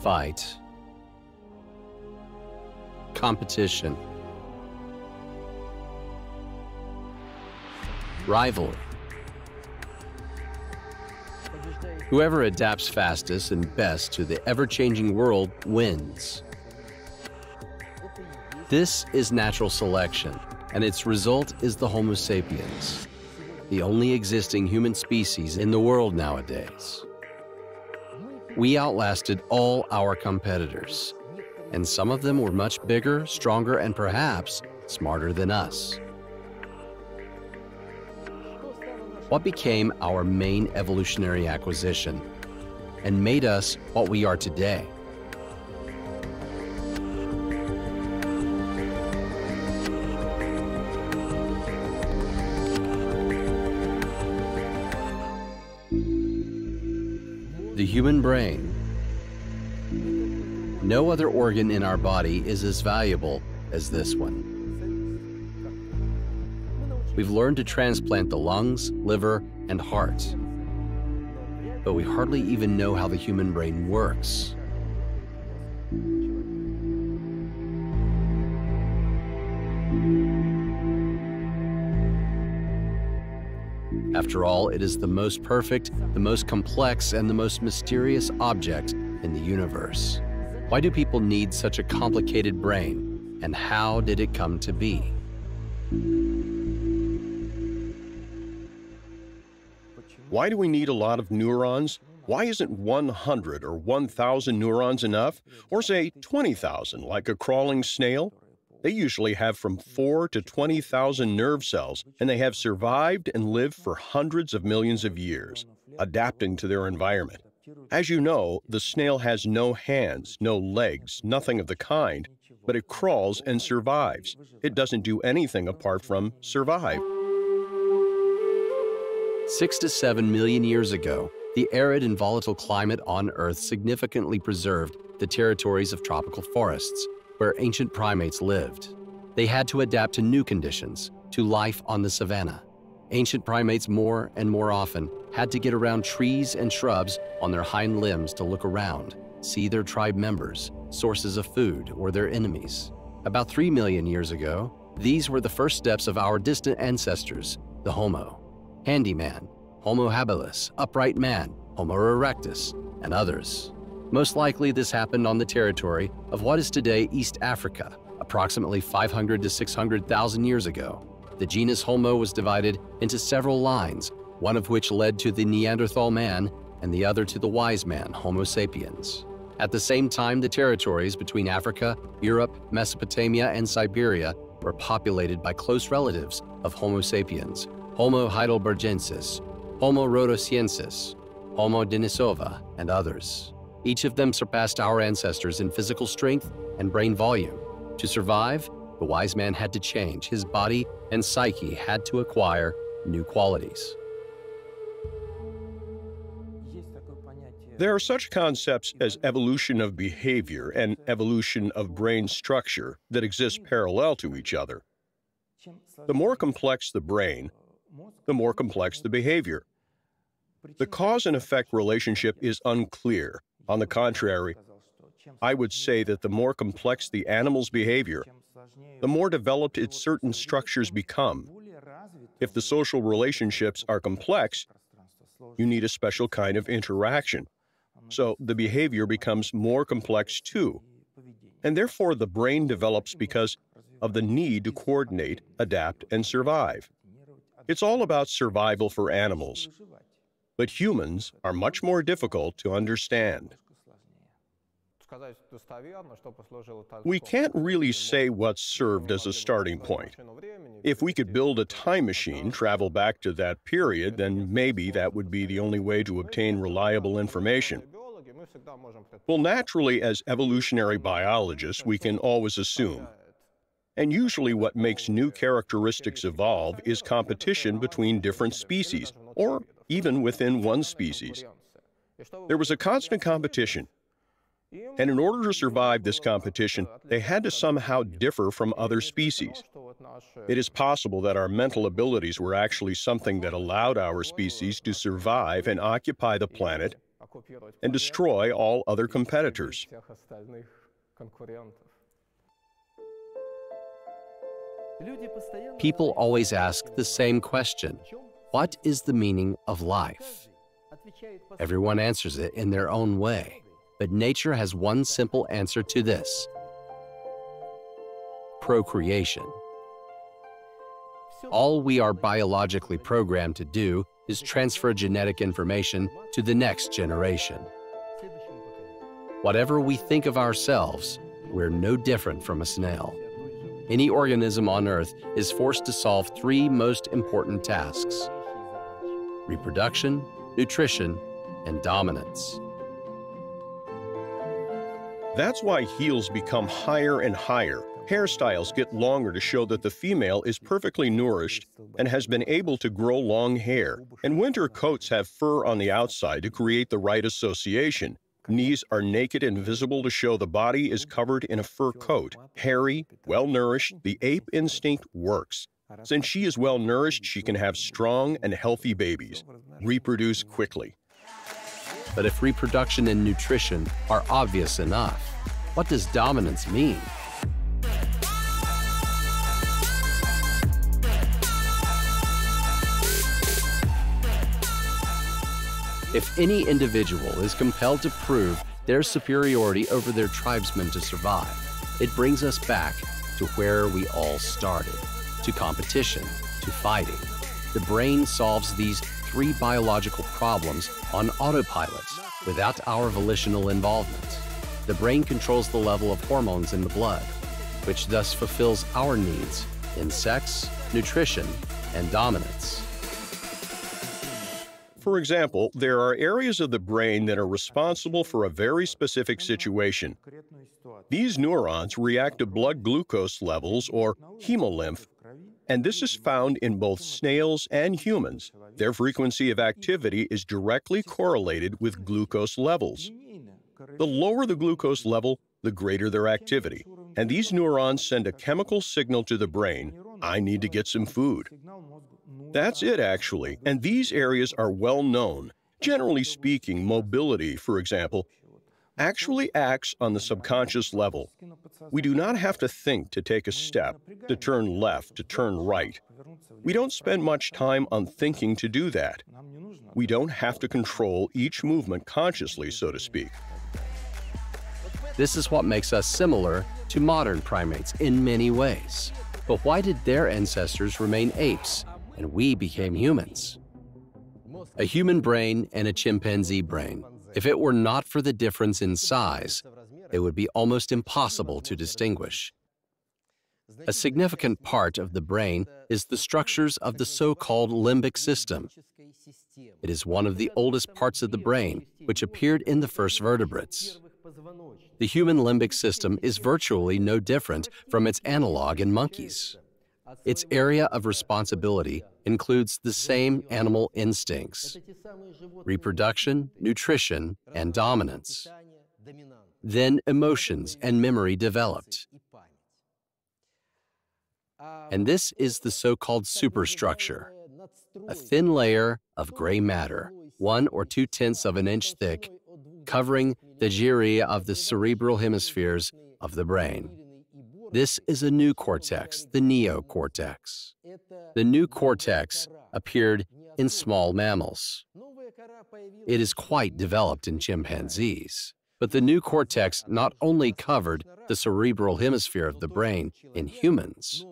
fight, competition, rivalry. Whoever adapts fastest and best to the ever-changing world wins. This is natural selection, and its result is the Homo sapiens, the only existing human species in the world nowadays. We outlasted all our competitors, and some of them were much bigger, stronger, and perhaps smarter than us. What became our main evolutionary acquisition and made us what we are today? The human brain. No other organ in our body is as valuable as this one. We've learned to transplant the lungs, liver, and heart, but we hardly even know how the human brain works. After all, it is the most perfect, the most complex, and the most mysterious object in the universe. Why do people need such a complicated brain, and how did it come to be? Why do we need a lot of neurons? Why isn't 100 or 1,000 neurons enough? Or say 20,000, like a crawling snail? They usually have from 4 to 20,000 nerve cells, and they have survived and lived for hundreds of millions of years, adapting to their environment. As you know, the snail has no hands, no legs, nothing of the kind, but it crawls and survives. It doesn't do anything apart from survive. 6 to 7 million years ago, the arid and volatile climate on Earth significantly preserved the territories of tropical forests, where ancient primates lived. They had to adapt to new conditions, to life on the savanna. Ancient primates more and more often had to get around trees and shrubs on their hind limbs to look around, see their tribe members, sources of food, or their enemies. About 3 million years ago, these were the first steps of our distant ancestors, the Homo. Handyman, Homo habilis, upright man, Homo erectus, and others. Most likely this happened on the territory of what is today East Africa, approximately 500 to 600,000 years ago. The genus Homo was divided into several lines, one of which led to the Neanderthal man and the other to the wise man, Homo sapiens. At the same time, the territories between Africa, Europe, Mesopotamia, and Siberia were populated by close relatives of Homo sapiens, Homo heidelbergensis, Homo rhodosiensis, Homo denisova, and others. Each of them surpassed our ancestors in physical strength and brain volume. To survive, the wise man had to change. His body and psyche had to acquire new qualities. There are such concepts as evolution of behavior and evolution of brain structure that exist parallel to each other. The more complex the brain, the more complex the behavior. The cause and effect relationship is unclear. On the contrary, I would say that the more complex the animal's behavior, the more developed its certain structures become. If the social relationships are complex, you need a special kind of interaction. So the behavior becomes more complex too. And therefore the brain develops because of the need to coordinate, adapt, and survive. It's all about survival for animals. But humans are much more difficult to understand. We can't really say what served as a starting point. If we could build a time machine, travel back to that period, then maybe that would be the only way to obtain reliable information. Well, naturally, as evolutionary biologists, we can always assume. And usually what makes new characteristics evolve is competition between different species, or even within one species. There was a constant competition. And in order to survive this competition, they had to somehow differ from other species. It is possible that our mental abilities were actually something that allowed our species to survive and occupy the planet and destroy all other competitors. People always ask the same question: what is the meaning of life? Everyone answers it in their own way, but nature has one simple answer to this: procreation. All we are biologically programmed to do is transfer genetic information to the next generation. Whatever we think of ourselves, we're no different from a snail. Any organism on Earth is forced to solve three most important tasks: reproduction, nutrition, and dominance. That's why heels become higher and higher. Hairstyles get longer to show that the female is perfectly nourished and has been able to grow long hair. And winter coats have fur on the outside to create the right association. Knees are naked and visible to show the body is covered in a fur coat. Hairy, well-nourished, the ape instinct works. Since she is well-nourished, she can have strong and healthy babies, reproduce quickly. But if reproduction and nutrition are obvious enough, what does dominance mean? If any individual is compelled to prove their superiority over their tribesmen to survive, it brings us back to where we all started, to competition, to fighting. The brain solves these three biological problems on autopilot without our volitional involvement. The brain controls the level of hormones in the blood, which thus fulfills our needs in sex, nutrition, and dominance. For example, there are areas of the brain that are responsible for a very specific situation. These neurons react to blood glucose levels, or hemolymph, and this is found in both snails and humans. Their frequency of activity is directly correlated with glucose levels. The lower the glucose level, the greater their activity. And these neurons send a chemical signal to the brain: I need to get some food. That's it, actually, and these areas are well known. Generally speaking, mobility, for example, actually acts on the subconscious level. We do not have to think to take a step, to turn left, to turn right. We don't spend much time on thinking to do that. We don't have to control each movement consciously, so to speak. This is what makes us similar to modern primates in many ways. But why did their ancestors remain apes and we became humans? A human brain and a chimpanzee brain. If it were not for the difference in size, it would be almost impossible to distinguish. A significant part of the brain is the structures of the so-called limbic system. It is one of the oldest parts of the brain, which appeared in the first vertebrates. The human limbic system is virtually no different from its analog in monkeys. Its area of responsibility includes the same animal instincts: reproduction, nutrition, and dominance. Then emotions and memory developed. And this is the so-called superstructure, a thin layer of gray matter, 1 or 2/10 of an inch thick, covering the gyria of the cerebral hemispheres of the brain. This is a new cortex, the neocortex. The new cortex appeared in small mammals. It is quite developed in chimpanzees. But the new cortex not only covered the cerebral hemisphere of the brain in humans,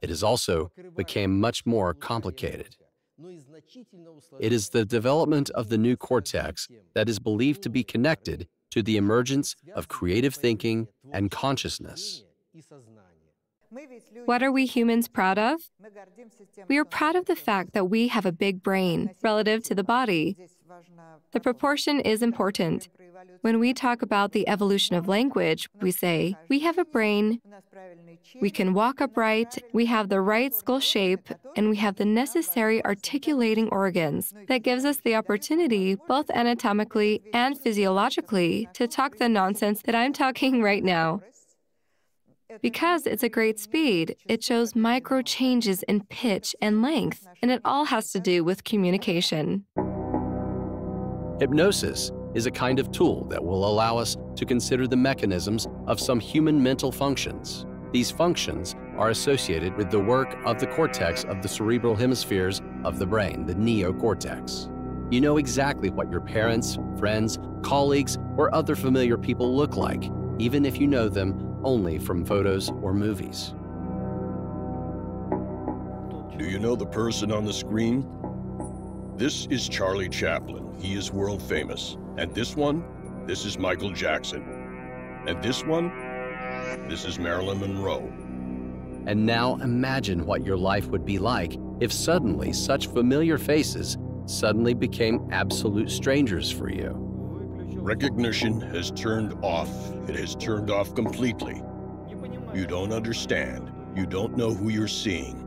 it has also became much more complicated. It is the development of the new cortex that is believed to be connected to the emergence of creative thinking and consciousness. What are we humans proud of? We are proud of the fact that we have a big brain relative to the body. The proportion is important. When we talk about the evolution of language, we say, we have a brain, we can walk upright, we have the right skull shape, and we have the necessary articulating organs that gives us the opportunity, both anatomically and physiologically, to talk the nonsense that I'm talking right now. Because it's a great speed, it shows micro changes in pitch and length, and it all has to do with communication. Hypnosis is a kind of tool that will allow us to consider the mechanisms of some human mental functions. These functions are associated with the work of the cortex of the cerebral hemispheres of the brain, the neocortex. You know exactly what your parents, friends, colleagues, or other familiar people look like, even if you know them only from photos or movies. Do you know the person on the screen? This is Charlie Chaplin. He is world famous. And this is Michael Jackson. And this is Marilyn Monroe. And now imagine what your life would be like if suddenly such familiar faces suddenly became absolute strangers for you. Recognition has turned off. It has turned off completely. You don't understand. You don't know who you're seeing.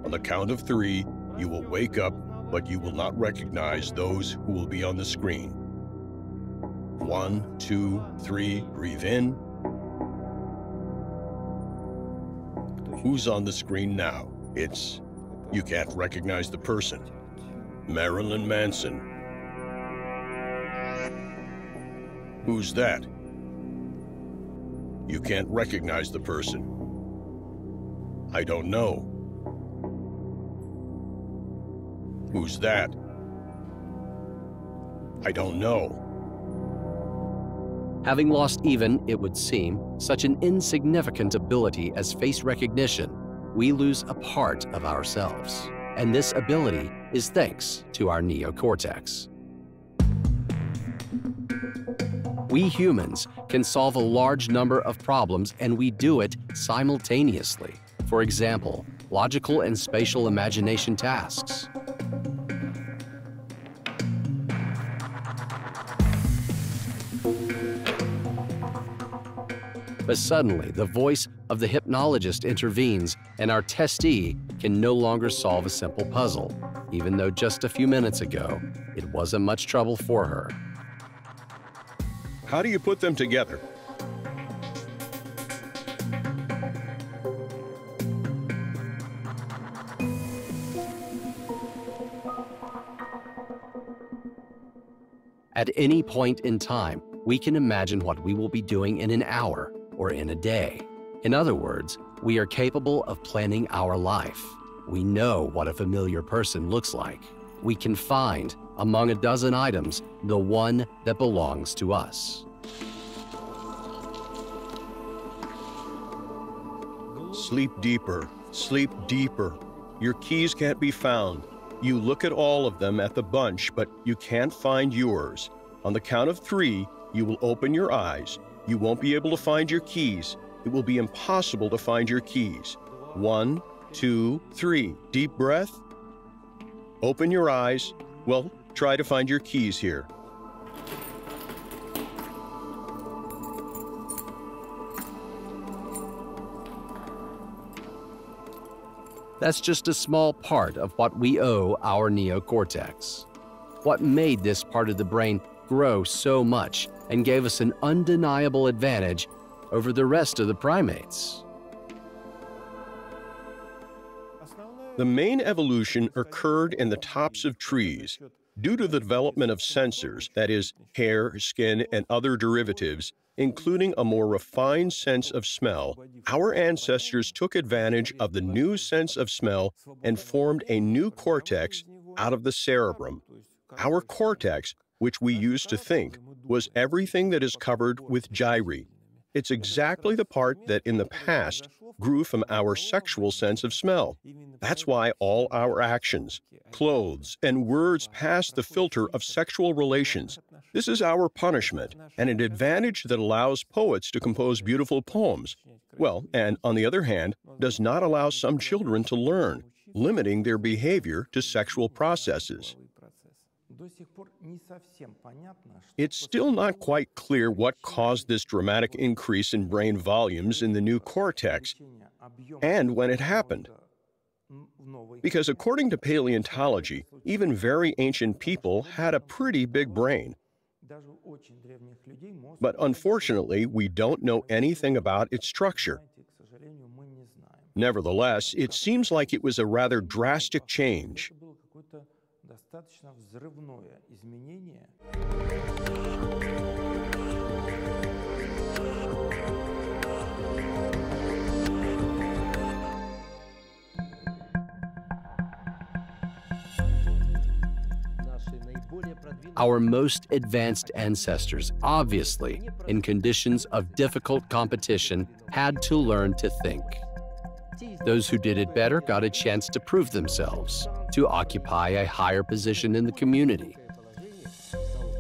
On the count of 3, you will wake up, but you will not recognize those who will be on the screen. 1, 2, 3, breathe in. Who's on the screen now? You can't recognize the person. Marilyn Manson. Who's that? You can't recognize the person. I don't know. Who's that? I don't know. Having lost even, it would seem, such an insignificant ability as face recognition, we lose a part of ourselves. And this ability is thanks to our neocortex. We humans can solve a large number of problems, and we do it simultaneously. For example, logical and spatial imagination tasks. But suddenly, the voice of the hypnologist intervenes, and our testee can no longer solve a simple puzzle, even though just a few minutes ago, it wasn't much trouble for her. How do you put them together? At any point in time, we can imagine what we will be doing in an hour or in a day. In other words, we are capable of planning our life. We know what a familiar person looks like. We can find, among a dozen items, the one that belongs to us. Sleep deeper, sleep deeper. Your keys can't be found. You look at all of them at the bunch, but you can't find yours. On the count of 3, you will open your eyes. You won't be able to find your keys. It will be impossible to find your keys. 1, 2, 3. Deep breath. Open your eyes. Well, try to find your keys here. That's just a small part of what we owe our neocortex. What made this part of the brain grow so much and gave us an undeniable advantage over the rest of the primates. The main evolution occurred in the tops of trees. Due to the development of sensors, that is, hair, skin, and other derivatives, including a more refined sense of smell, our ancestors took advantage of the new sense of smell and formed a new cortex out of the cerebrum. Our cortex, which we use to think, was everything that is covered with gyri. It's exactly the part that in the past grew from our sexual sense of smell. That's why all our actions, clothes, and words pass the filter of sexual relations. This is our punishment, and an advantage that allows poets to compose beautiful poems. Well, and on the other hand, does not allow some children to learn, limiting their behavior to sexual processes. It's still not quite clear what caused this dramatic increase in brain volumes in the new cortex and when it happened. Because according to paleontology, even very ancient people had a pretty big brain. But unfortunately, we don't know anything about its structure. Nevertheless, it seems like it was a rather drastic change. Our most advanced ancestors, obviously, in conditions of difficult competition, had to learn to think. Those who did it better got a chance to prove themselves, to occupy a higher position in the community.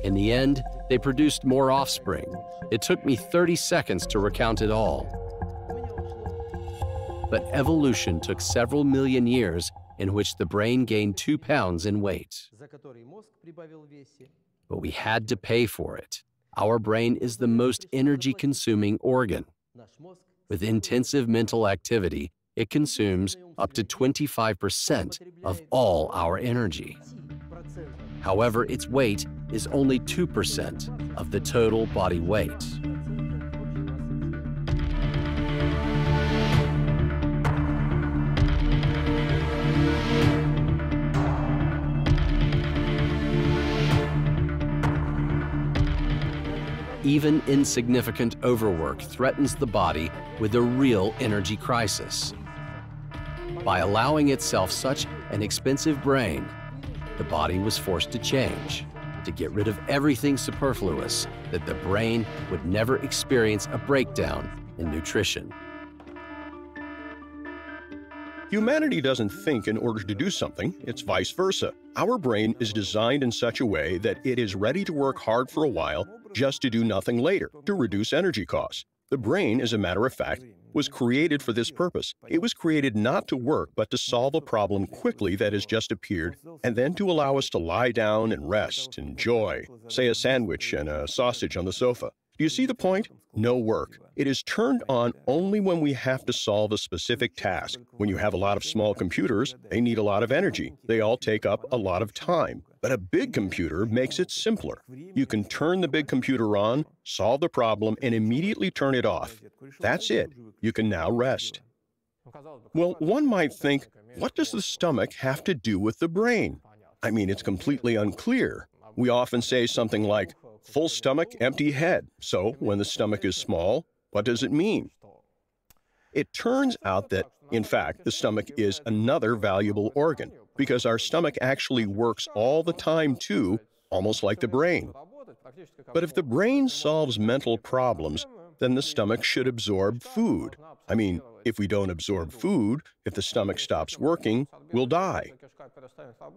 In the end, they produced more offspring. It took me 30 seconds to recount it all. But evolution took several million years in which the brain gained 2 pounds in weight. But we had to pay for it. Our brain is the most energy-consuming organ. With intensive mental activity, it consumes up to 25% of all our energy. However, its weight is only 2% of the total body weight. Even insignificant overwork threatens the body with a real energy crisis. By allowing itself such an expensive brain, the body was forced to change, to get rid of everything superfluous, that the brain would never experience a breakdown in nutrition. Humanity doesn't think in order to do something, it's vice versa. Our brain is designed in such a way that it is ready to work hard for a while just to do nothing later, to reduce energy costs. The brain, as a matter of fact, was created for this purpose. It was created not to work, but to solve a problem quickly that has just appeared, and then to allow us to lie down and rest, enjoy, say, a sandwich and a sausage on the sofa. Do you see the point? No work. It is turned on only when we have to solve a specific task. When you have a lot of small computers, they need a lot of energy. They all take up a lot of time. But a big computer makes it simpler. You can turn the big computer on, solve the problem, and immediately turn it off. That's it. You can now rest. Well, one might think, what does the stomach have to do with the brain? I mean, it's completely unclear. We often say something like, full stomach, empty head. So, when the stomach is small, what does it mean? It turns out that, in fact, the stomach is another valuable organ, because our stomach actually works all the time too, almost like the brain. But if the brain solves mental problems, then the stomach should absorb food. I mean, if we don't absorb food, if the stomach stops working, we'll die.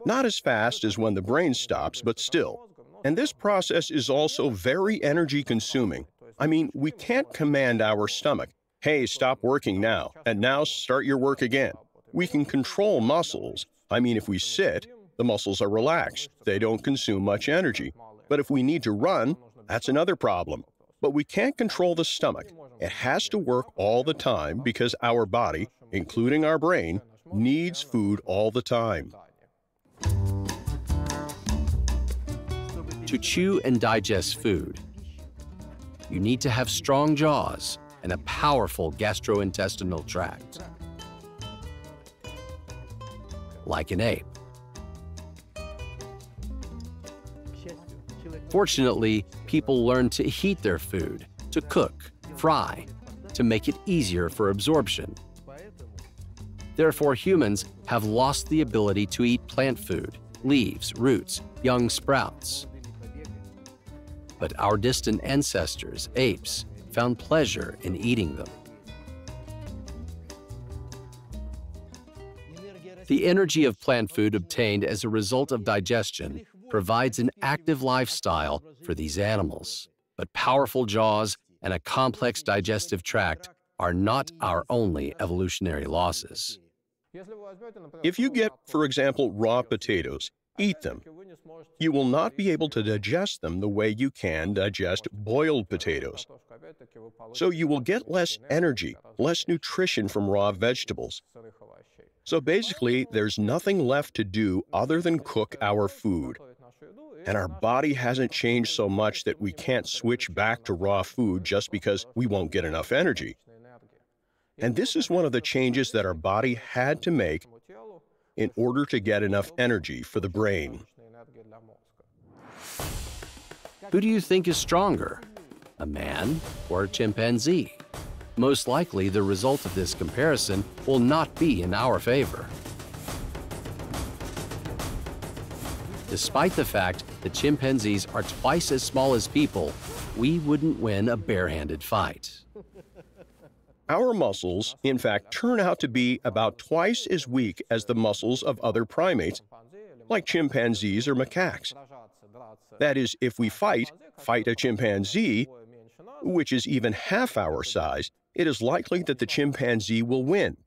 Not as fast as when the brain stops, but still. And this process is also very energy-consuming. I mean, we can't command our stomach, hey, stop working now, and now start your work again. We can control muscles. I mean, if we sit, the muscles are relaxed. They don't consume much energy. But if we need to run, that's another problem. But we can't control the stomach. It has to work all the time because our body, including our brain, needs food all the time. To chew and digest food, you need to have strong jaws and a powerful gastrointestinal tract, like an ape. Fortunately, people learn to heat their food, to cook, fry, to make it easier for absorption. Therefore, humans have lost the ability to eat plant food, leaves, roots, young sprouts. But our distant ancestors, apes, found pleasure in eating them. The energy of plant food obtained as a result of digestion provides an active lifestyle for these animals. But powerful jaws and a complex digestive tract are not our only evolutionary losses. If you get, for example, raw potatoes, eat them. You will not be able to digest them the way you can digest boiled potatoes. So you will get less energy, less nutrition from raw vegetables. So basically, there's nothing left to do other than cook our food. And our body hasn't changed so much that we can't switch back to raw food just because we won't get enough energy. And this is one of the changes that our body had to make in order to get enough energy for the brain. Who do you think is stronger, a man or a chimpanzee? Most likely, the result of this comparison will not be in our favor. Despite the fact that chimpanzees are twice as small as people, we wouldn't win a barehanded fight. Our muscles, in fact, turn out to be about twice as weak as the muscles of other primates, like chimpanzees or macaques. That is, if we fight a chimpanzee, which is even half our size, it is likely that the chimpanzee will win.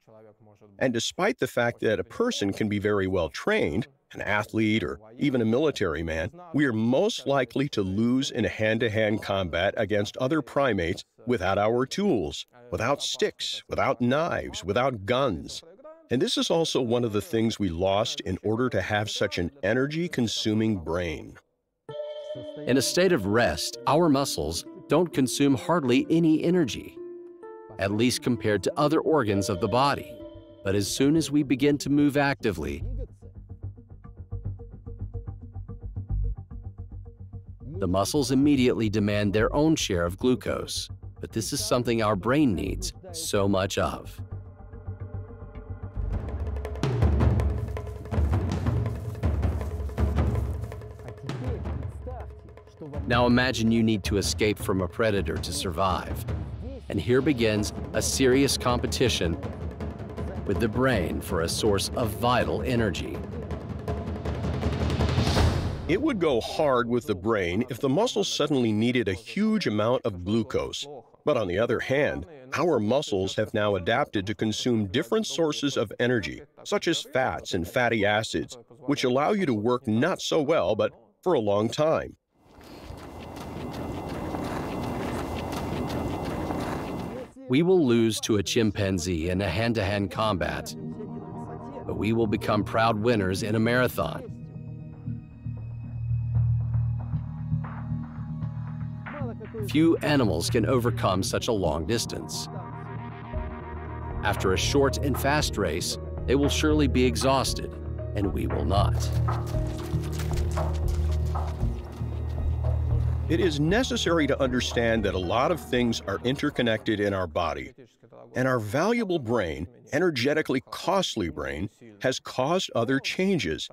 And despite the fact that a person can be very well trained, an athlete or even a military man, we are most likely to lose in a hand-to-hand combat against other primates without our tools, without sticks, without knives, without guns. And this is also one of the things we lost in order to have such an energy-consuming brain. In a state of rest, our muscles don't consume hardly any energy, at least compared to other organs of the body. But as soon as we begin to move actively, the muscles immediately demand their own share of glucose. But this is something our brain needs so much of. Now imagine you need to escape from a predator to survive. And here begins a serious competition with the brain for a source of vital energy. It would go hard with the brain if the muscles suddenly needed a huge amount of glucose. But on the other hand, our muscles have now adapted to consume different sources of energy, such as fats and fatty acids, which allow you to work not so well, but for a long time. We will lose to a chimpanzee in a hand-to-hand combat, but we will become proud winners in a marathon. Few animals can overcome such a long distance. After a short and fast race, they will surely be exhausted, and we will not. It is necessary to understand that a lot of things are interconnected in our body, and our valuable brain, energetically costly brain, has caused other changes.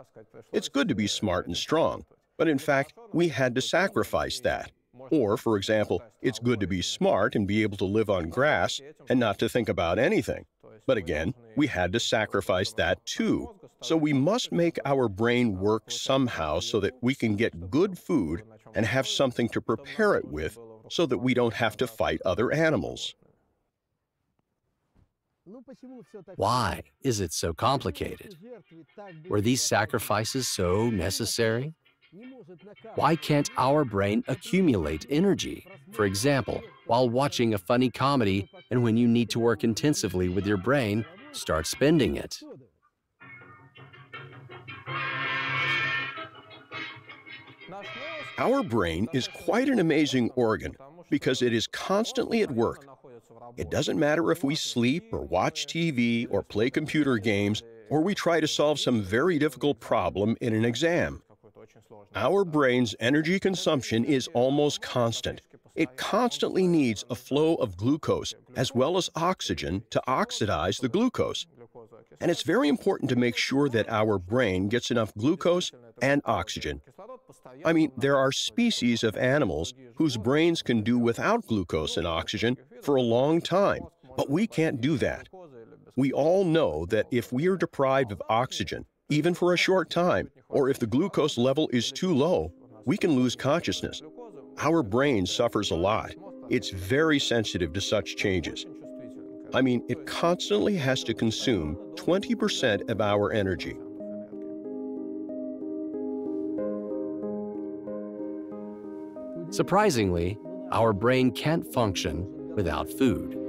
It's good to be smart and strong, but in fact, we had to sacrifice that. Or, for example, it's good to be smart and be able to live on grass and not to think about anything. But again, we had to sacrifice that too. So we must make our brain work somehow so that we can get good food and have something to prepare it with so that we don't have to fight other animals. Why is it so complicated? Were these sacrifices so necessary? Why can't our brain accumulate energy? For example, while watching a funny comedy, and when you need to work intensively with your brain, start spending it. Our brain is quite an amazing organ because it is constantly at work. It doesn't matter if we sleep or watch TV or play computer games or we try to solve some very difficult problem in an exam. Our brain's energy consumption is almost constant. It constantly needs a flow of glucose as well as oxygen to oxidize the glucose. And it's very important to make sure that our brain gets enough glucose and oxygen. I mean, there are species of animals whose brains can do without glucose and oxygen for a long time, but we can't do that. We all know that if we are deprived of oxygen, even for a short time, or if the glucose level is too low, we can lose consciousness. Our brain suffers a lot. It's very sensitive to such changes. I mean, it constantly has to consume 20% of our energy. Surprisingly, our brain can't function without food.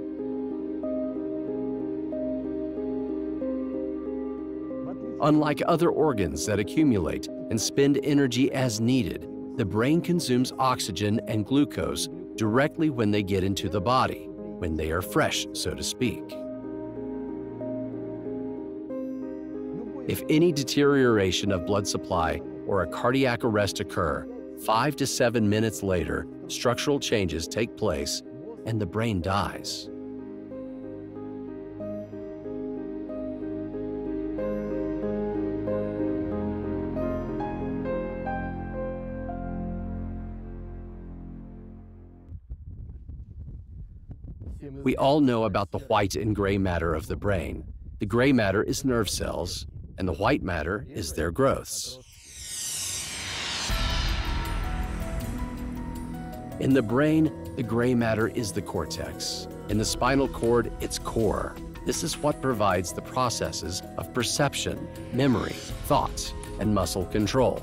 Unlike other organs that accumulate and spend energy as needed, the brain consumes oxygen and glucose directly when they get into the body, when they are fresh, so to speak. If any deterioration of blood supply or a cardiac arrest occur, 5 to 7 minutes later, structural changes take place and the brain dies. We all know about the white and gray matter of the brain. The gray matter is nerve cells, and the white matter is their growths. In the brain, the gray matter is the cortex. In the spinal cord, it's core. This is what provides the processes of perception, memory, thought, and muscle control.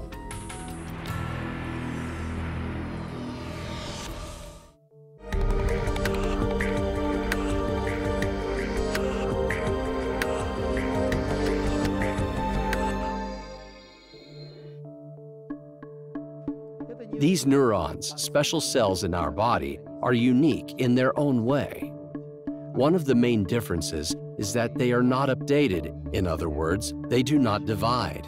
These neurons, special cells in our body, are unique in their own way. One of the main differences is that they are not updated. In other words, they do not divide.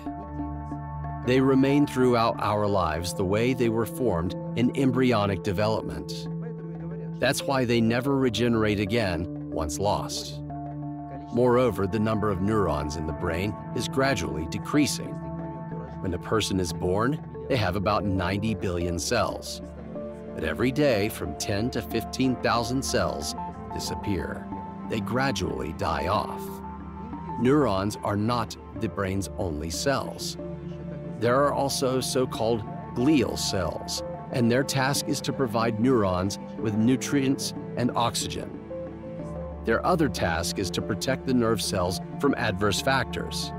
They remain throughout our lives the way they were formed in embryonic development. That's why they never regenerate again once lost. Moreover, the number of neurons in the brain is gradually decreasing. When a person is born, they have about 90 billion cells. But every day, from 10 to 15,000 cells disappear. They gradually die off. Neurons are not the brain's only cells. There are also so-called glial cells, and their task is to provide neurons with nutrients and oxygen. Their other task is to protect the nerve cells from adverse factors.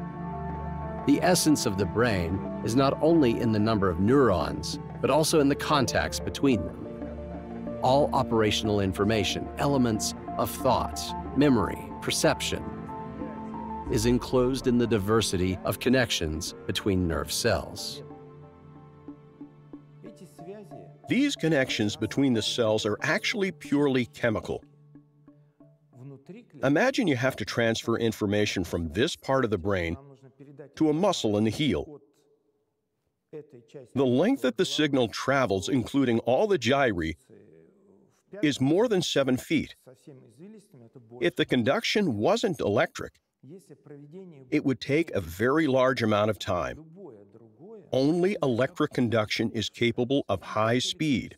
The essence of the brain is not only in the number of neurons, but also in the contacts between them. All operational information, elements of thought, memory, perception, is enclosed in the diversity of connections between nerve cells. These connections between the cells are actually purely chemical. Imagine you have to transfer information from this part of the brain to a muscle in the heel. The length that the signal travels, including all the gyri, is more than 7 feet. If the conduction wasn't electric, it would take a very large amount of time. Only electric conduction is capable of high speed.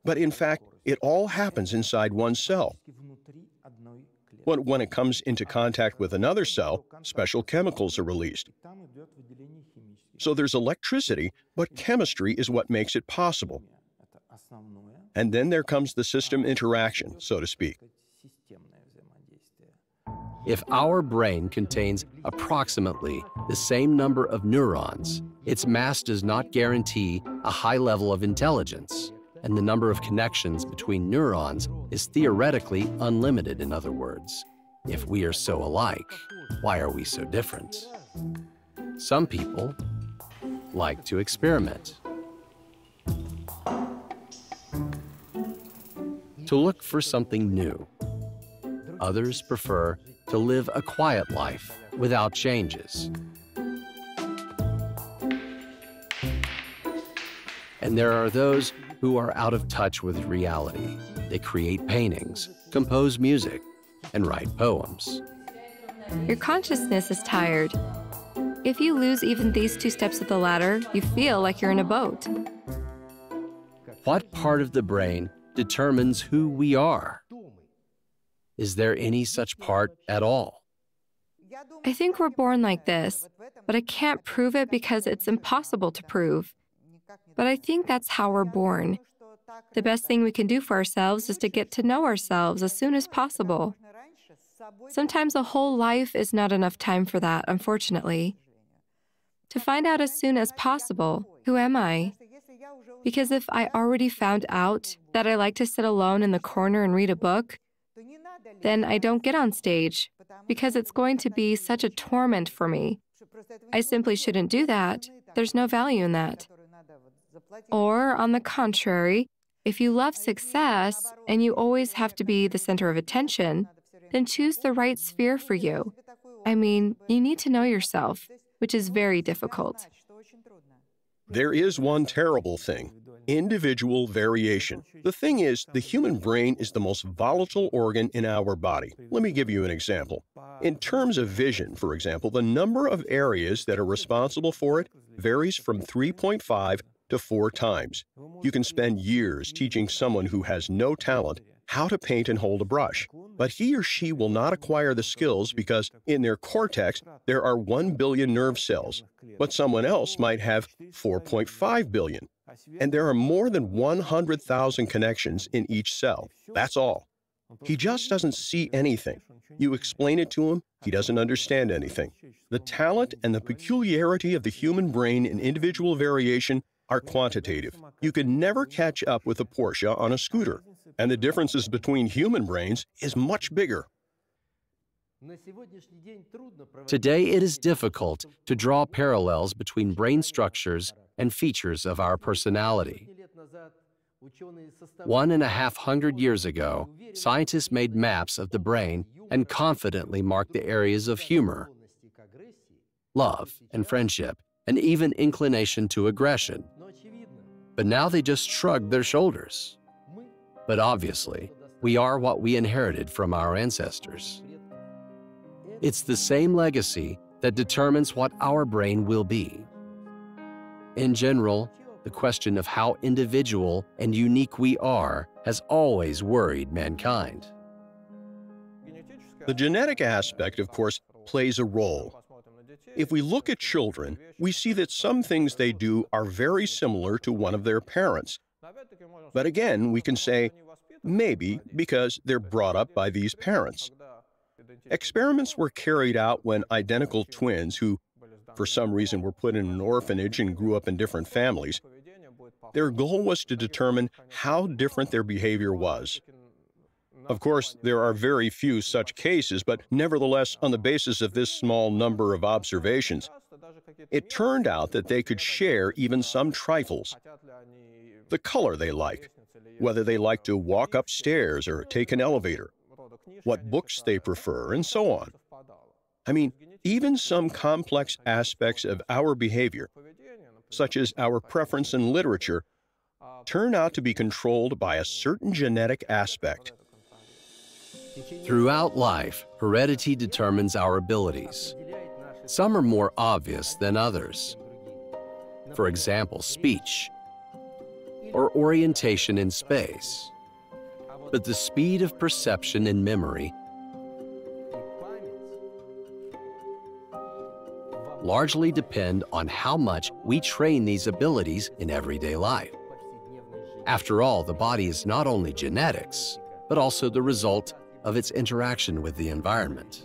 But in fact, it all happens inside one cell. When it comes into contact with another cell, special chemicals are released. So there's electricity, but chemistry is what makes it possible. And then there comes the system interaction, so to speak. If our brain contains approximately the same number of neurons, its mass does not guarantee a high level of intelligence, and the number of connections between neurons is theoretically unlimited. In other words, if we are so alike, why are we so different? Some people like to experiment, to look for something new. Others prefer to live a quiet life without changes. And there are those who are out of touch with reality. They create paintings, compose music, and write poems. Your consciousness is tired. If you lose even these 2 steps of the ladder, you feel like you're in a boat. What part of the brain determines who we are? Is there any such part at all? I think we're born like this, but I can't prove it because it's impossible to prove. But I think that's how we're born. The best thing we can do for ourselves is to get to know ourselves as soon as possible. Sometimes a whole life is not enough time for that, unfortunately. To find out as soon as possible, who am I? Because if I already found out that I like to sit alone in the corner and read a book, then I don't get on stage, because it's going to be such a torment for me. I simply shouldn't do that. There's no value in that. Or, on the contrary, if you love success and you always have to be the center of attention, then choose the right sphere for you. I mean, you need to know yourself, which is very difficult. There is one terrible thing: individual variation. The thing is, the human brain is the most volatile organ in our body. Let me give you an example. In terms of vision, for example, the number of areas that are responsible for it varies from 3.5 to 4 times. You can spend years teaching someone who has no talent how to paint and hold a brush, but he or she will not acquire the skills because in their cortex there are 1 billion nerve cells, but someone else might have 4.5 billion. And there are more than 100,000 connections in each cell. That's all. He just doesn't see anything. You explain it to him, he doesn't understand anything. The talent and the peculiarity of the human brain in individual variation are quantitative. You can never catch up with a Porsche on a scooter, and the differences between human brains is much bigger. Today, it is difficult to draw parallels between brain structures and features of our personality. 1.5 years ago, scientists made maps of the brain and confidently marked the areas of humor, love and friendship, and even inclination to aggression. But now they just shrugged their shoulders. But obviously, we are what we inherited from our ancestors. It's the same legacy that determines what our brain will be. In general, the question of how individual and unique we are has always worried mankind. The genetic aspect, of course, plays a role. If we look at children, we see that some things they do are very similar to one of their parents. But again, we can say, maybe because they're brought up by these parents. Experiments were carried out when identical twins who, for some reason, were put in an orphanage and grew up in different families. Their goal was to determine how different their behavior was. Of course, there are very few such cases, but nevertheless, on the basis of this small number of observations, it turned out that they could share even some trifles. The color they like, whether they like to walk upstairs or take an elevator, what books they prefer, and so on. I mean, even some complex aspects of our behavior, such as our preference in literature, turn out to be controlled by a certain genetic aspect. Throughout life, heredity determines our abilities. Some are more obvious than others. For example, speech or orientation in space. But the speed of perception and memory largely depend on how much we train these abilities in everyday life. After all, the body is not only genetics, but also the result of its interaction with the environment.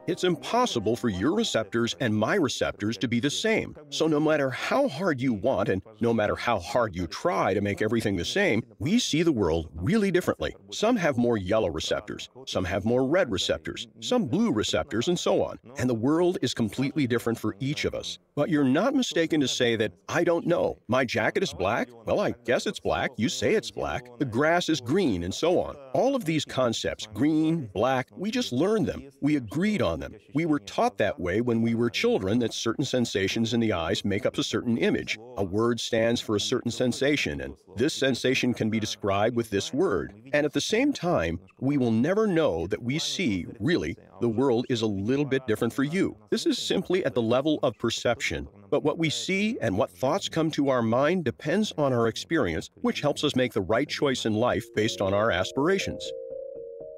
It's impossible for your receptors and my receptors to be the same. So no matter how hard you want and no matter how hard you try to make everything the same, we see the world really differently. Some have more yellow receptors, some have more red receptors, some blue receptors, and so on. And the world is completely different for each of us. But you're not mistaken to say that, I don't know, my jacket is black? Well, I guess it's black. You say it's black. The grass is green, and so on. All of these concepts, green, black, we just learned them. We agreed on them. We were taught that way when we were children, that certain sensations in the eyes make up a certain image. A word stands for a certain sensation, and this sensation can be described with this word. And at the same time, we will never know that we see, really, the world is a little bit different for you. This is simply at the level of perception. But what we see and what thoughts come to our mind depends on our experience, which helps us make the right choice in life based on our aspirations.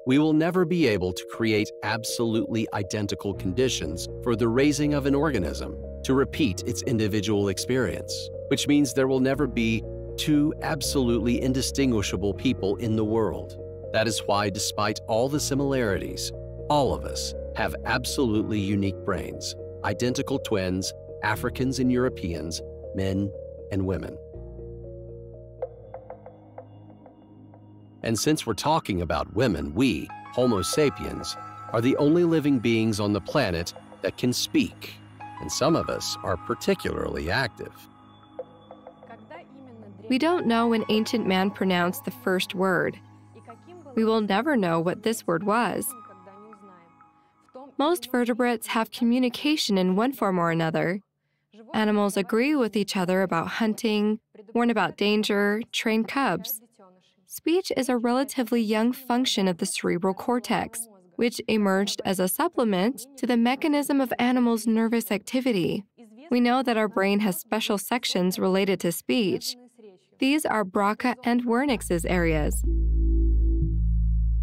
We will never be able to create absolutely identical conditions for the raising of an organism to repeat its individual experience, which means there will never be two absolutely indistinguishable people in the world. That is why, despite all the similarities, all of us have absolutely unique brains, identical twins, Africans and Europeans, men and women. And since we're talking about women, we, Homo sapiens, are the only living beings on the planet that can speak, and some of us are particularly active. We don't know when ancient man pronounced the first word. We will never know what this word was. Most vertebrates have communication in one form or another. Animals agree with each other about hunting, warn about danger, train cubs. Speech is a relatively young function of the cerebral cortex, which emerged as a supplement to the mechanism of animals' nervous activity. We know that our brain has special sections related to speech. These are Broca and Wernitz's areas.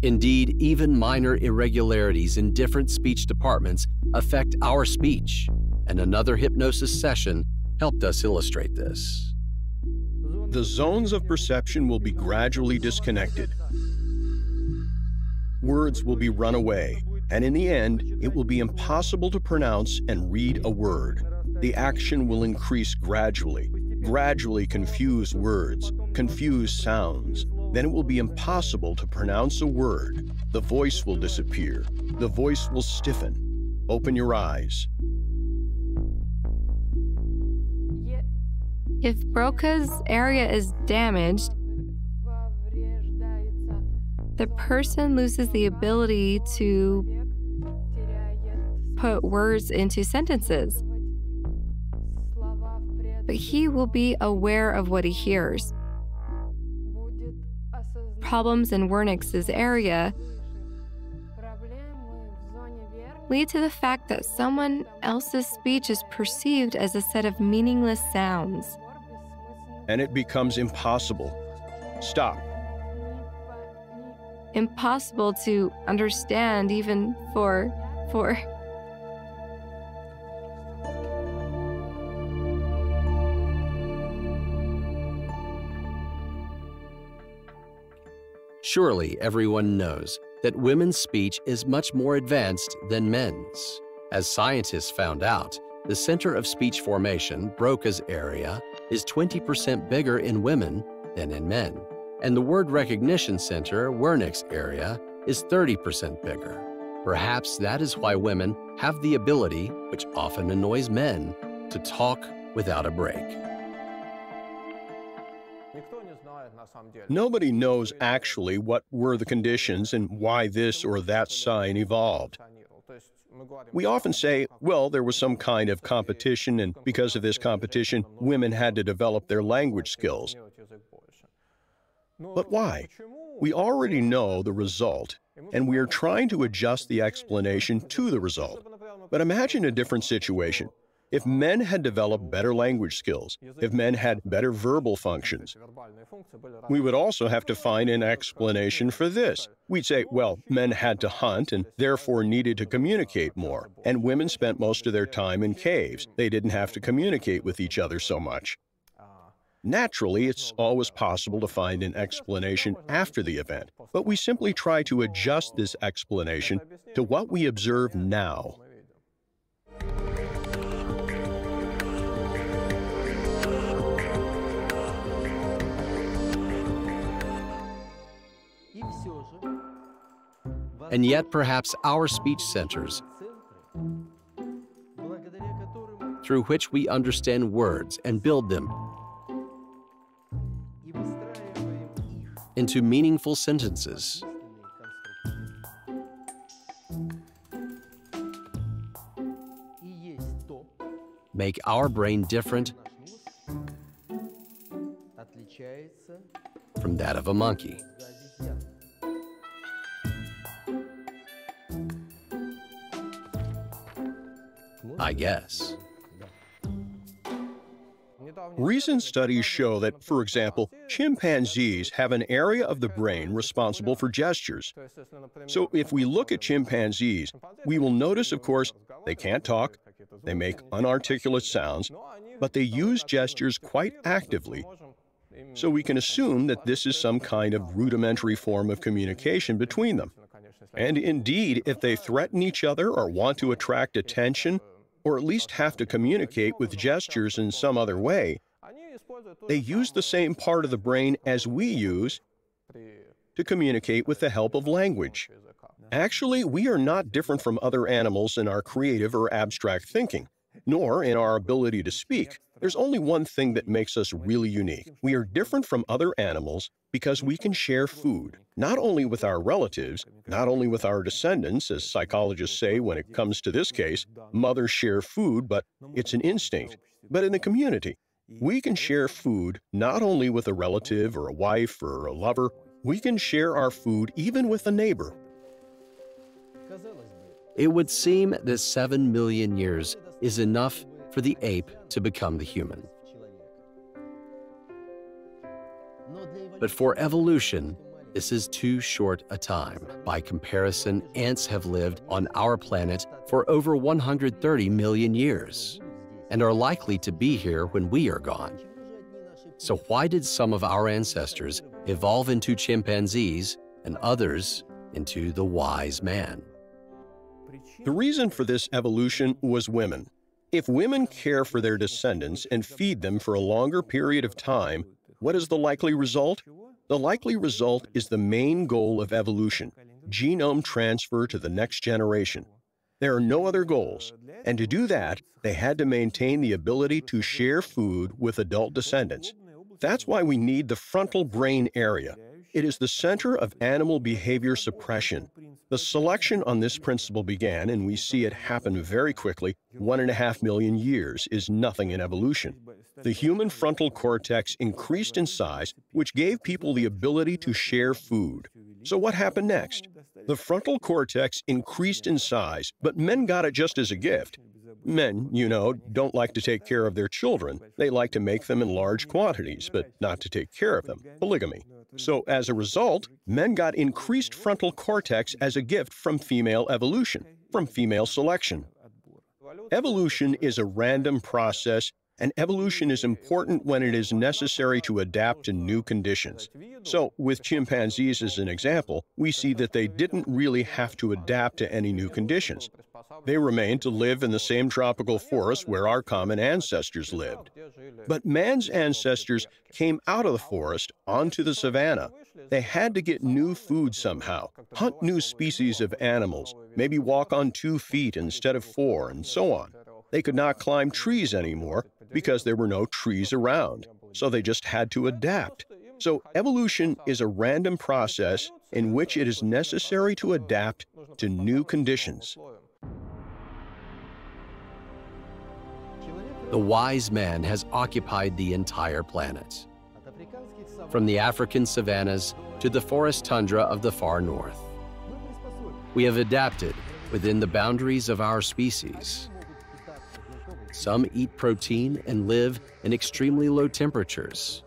Indeed, even minor irregularities in different speech departments affect our speech, and another hypnosis session helped us illustrate this. The zones of perception will be gradually disconnected. Words will be run away, and in the end, it will be impossible to pronounce and read a word. The action will increase gradually confuse words, confuse sounds. Then it will be impossible to pronounce a word. The voice will disappear. The voice will stiffen. Open your eyes. If Broca's area is damaged, the person loses the ability to put words into sentences. But he will be aware of what he hears. Problems in Wernitz's area lead to the fact that someone else's speech is perceived as a set of meaningless sounds. And it becomes impossible. Stop. Impossible to understand even for... Surely everyone knows that women's speech is much more advanced than men's. As scientists found out, the center of speech formation, Broca's area, is 20% bigger in women than in men. And the word recognition center, Wernitz's area, is 30% bigger. Perhaps that is why women have the ability, which often annoys men, to talk without a break. Nobody knows actually what were the conditions and why this or that sign evolved. We often say, well, there was some kind of competition, and because of this competition, women had to develop their language skills. But why? We already know the result, and we are trying to adjust the explanation to the result. But imagine a different situation. If men had developed better language skills, if men had better verbal functions, we would also have to find an explanation for this. We'd say, well, men had to hunt and therefore needed to communicate more, and women spent most of their time in caves. They didn't have to communicate with each other so much. Naturally, it's always possible to find an explanation after the event, but we simply try to adjust this explanation to what we observe now. And yet perhaps our speech centers, through which we understand words and build them into meaningful sentences, make our brain different from that of a monkey. I guess. Recent studies show that, for example, chimpanzees have an area of the brain responsible for gestures. So if we look at chimpanzees, we will notice, of course, they can't talk, they make unarticulate sounds, but they use gestures quite actively. So we can assume that this is some kind of rudimentary form of communication between them. And indeed, if they threaten each other or want to attract attention, or at least have to communicate with gestures in some other way, they use the same part of the brain as we use to communicate with the help of language. Actually, we are not different from other animals in our creative or abstract thinking, nor in our ability to speak. There's only one thing that makes us really unique. We are different from other animals because we can share food, not only with our relatives, not only with our descendants, as psychologists say when it comes to this case, mothers share food, but it's an instinct, but in the community. We can share food not only with a relative or a wife or a lover, we can share our food even with a neighbor. It would seem that 7 million years is enough for the ape to become the human. But for evolution, this is too short a time. By comparison, ants have lived on our planet for over 130 million years and are likely to be here when we are gone. So why did some of our ancestors evolve into chimpanzees and others into the wise man? The reason for this evolution was women. If women care for their descendants and feed them for a longer period of time, what is the likely result? The likely result is the main goal of evolution, genome transfer to the next generation. There are no other goals, and to do that, they had to maintain the ability to share food with adult descendants. That's why we need the frontal brain area. It is the center of animal behavior suppression. The selection on this principle began, and we see it happen very quickly. 1.5 million years is nothing in evolution. The human frontal cortex increased in size, which gave people the ability to share food. So what happened next? The frontal cortex increased in size, but men got it just as a gift. Men, you know, don't like to take care of their children. They like to make them in large quantities, but not to take care of them. Polygamy. So as a result, men got increased frontal cortex as a gift from female evolution, from female selection. Evolution is a random process, and evolution is important when it is necessary to adapt to new conditions. So, with chimpanzees as an example, we see that they didn't really have to adapt to any new conditions. They remained to live in the same tropical forest where our common ancestors lived. But man's ancestors came out of the forest onto the savanna. They had to get new food somehow, hunt new species of animals, maybe walk on 2 feet instead of 4, and so on. They could not climb trees anymore because there were no trees around, so they just had to adapt. So evolution is a random process in which it is necessary to adapt to new conditions. The wise man has occupied the entire planet, from the African savannas to the forest tundra of the far north. We have adapted within the boundaries of our species. Some eat protein and live in extremely low temperatures.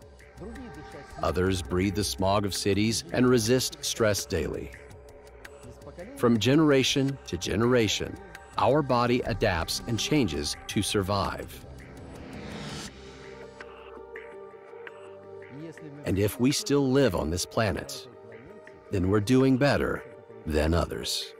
Others breathe the smog of cities and resist stress daily. From generation to generation, our body adapts and changes to survive. And if we still live on this planet, then we're doing better than others.